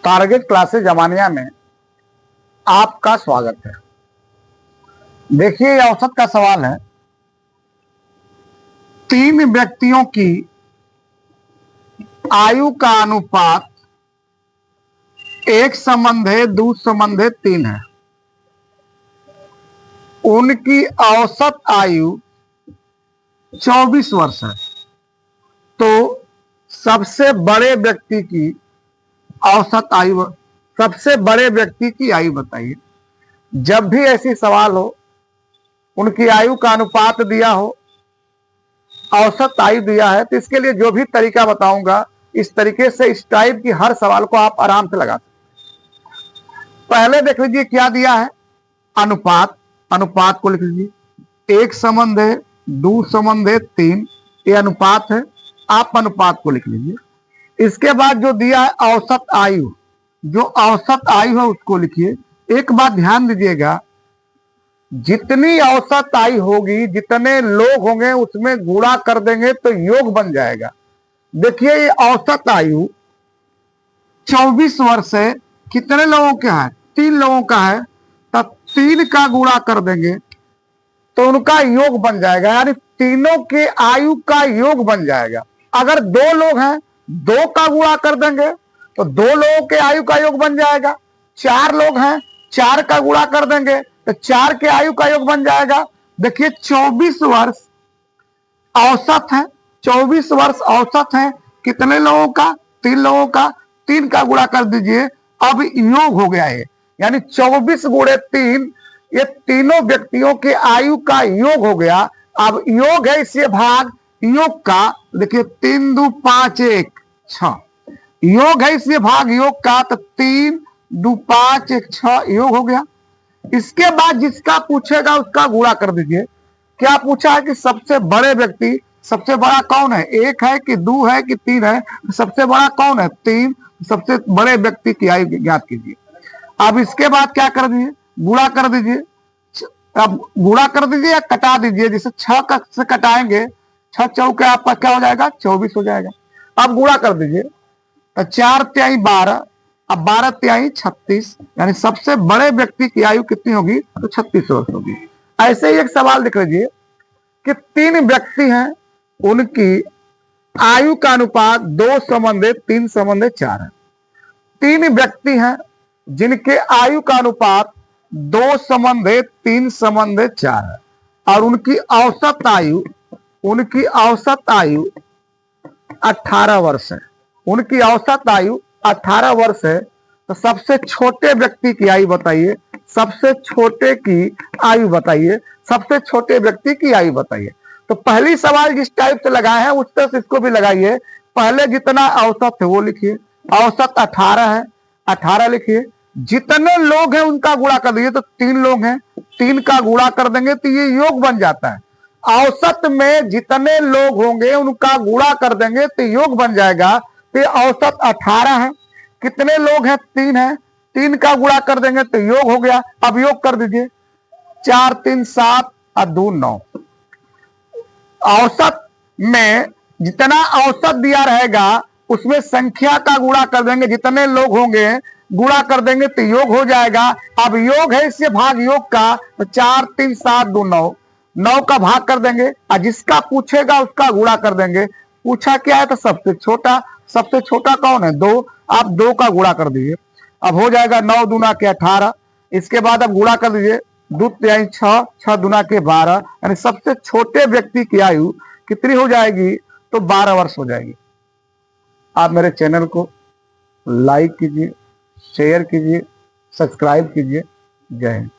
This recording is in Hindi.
टारगेट क्लासेस जमानिया में आपका स्वागत है। देखिए, ये औसत का सवाल है। 3 व्यक्तियों की आयु का अनुपात 1:2:3 है। उनकी औसत आयु 24 वर्ष है। तो सबसे बड़े व्यक्ति की औसत आयु, सबसे बड़े व्यक्ति की आयु बताइए। जब भी ऐसी सवाल हो, उनकी आयु का अनुपात दिया हो, औसत आयु दिया है, तो इसके लिए जो भी तरीका बताऊंगा, इस तरीके से इस टाइप की हर सवाल को आप आराम से लगा सकते। पहले देख लीजिए क्या दिया है, अनुपात। अनुपात को लिख लीजिए 1:2:3, ये अनुपात है। आप अनुपात को लिख लीजिए। इसके बाद जो दिया है औसत आयु, जो औसत आयु है उसको लिखिए। एक बात ध्यान दीजिएगा, जितनी औसत आयु होगी, जितने लोग होंगे, उसमें गुणा कर देंगे तो योग बन जाएगा। देखिए, ये औसत आयु 24 वर्ष है। कितने लोगों का है? 3 लोगों का है। तब 3 का गुणा कर देंगे तो उनका योग बन जाएगा, यानी तीनों के आयु का योग बन जाएगा। अगर 2 लोग हैं, 2 का गुणा कर देंगे तो 2 लोगों के आयु का योग बन जाएगा। 4 लोग हैं, 4 का गुणा कर देंगे तो 4 के आयु का योग बन जाएगा। देखिए, 24 वर्ष औसत है। 24 वर्ष औसत है। कितने लोगों का? 3 लोगों का। 3 का गुणा कर दीजिए, अब योग हो गया है, यानी 24 × 3, ये तीनों व्यक्तियों के आयु का योग हो गया। अब योग है, इससे भाग योग का। देखिए, 3 2 5 1 6, योग है इसलिए भाग योग का, तो 3 2 5 1 6 योग हो गया। इसके बाद जिसका पूछेगा उसका गुणा कर दीजिए। क्या पूछा है कि सबसे बड़े व्यक्ति, सबसे बड़ा कौन है? 1 है कि 2 है कि 3 है? सबसे बड़ा कौन है? 3। सबसे बड़े व्यक्ति की आयु ज्ञात कीजिए। अब इसके बाद क्या कर दीजिए? गुणा कर दीजिए। अब गुणा कर दीजिए या कटा दीजिए। जैसे 6 से कटाएंगे, 6 चौके आपका क्या हो जाएगा? 24 हो जाएगा। अब गुणा कर दीजिए तो 4 तिहाई 12, अब 12 तिहाई 36, यानी सबसे बड़े व्यक्ति की आयु कितनी होगी? तो 36 वर्ष होगी। ऐसे ही एक सवाल देख लीजिए कि 3 व्यक्ति हैं, उनकी आयु का अनुपात 2:3:4 है। 3 व्यक्ति हैं जिनके आयु का अनुपात 2:3:4 है और उनकी औसत आयु, उनकी औसत आयु 18 वर्ष है। उनकी औसत आयु 18 वर्ष है। तो सबसे छोटे व्यक्ति की आयु बताइए। सबसे छोटे की आयु बताइए। सबसे छोटे व्यक्ति की आयु बताइए। तो पहली सवाल जिस टाइप से लगाए हैं उस तरह से इसको भी लगाइए। पहले जितना औसत है वो लिखिए। औसत 18 है, 18 लिखिए। जितने लोग हैं उनका गुणा कर दीजिए। तो 3 लोग हैं, 3 का गुणा कर देंगे तो ये योग बन जाता है। औसत में जितने लोग होंगे उनका गुणा कर देंगे तो योग बन जाएगा। तो औसत 18 है। कितने लोग हैं? 3 है। 3 का गुणा कर देंगे तो योग हो गया। अब योग कर दीजिए। 4 3 7 और 2 9। औसत में जितना औसत दिया रहेगा उसमें संख्या का गुणा कर देंगे। जितने लोग होंगे गुणा कर देंगे तो योग हो जाएगा। अब योग है इससे भाग योग का, तो 4 3 7 2 9, 9 का भाग कर देंगे और जिसका पूछेगा उसका गुणा कर देंगे। पूछा क्या है? तो सबसे छोटा। सबसे छोटा कौन है? 2। आप 2 का गुणा कर दीजिए। अब हो जाएगा 9 दूना के 18। इसके बाद अब गुणा कर दीजिए। 2 तिहाई 6, 6 दूना के 12, यानी सबसे छोटे व्यक्ति की आयु कितनी हो जाएगी? तो 12 वर्ष हो जाएगी। आप मेरे चैनल को लाइक कीजिए, शेयर कीजिए, सब्सक्राइब कीजिए। जय हिंद।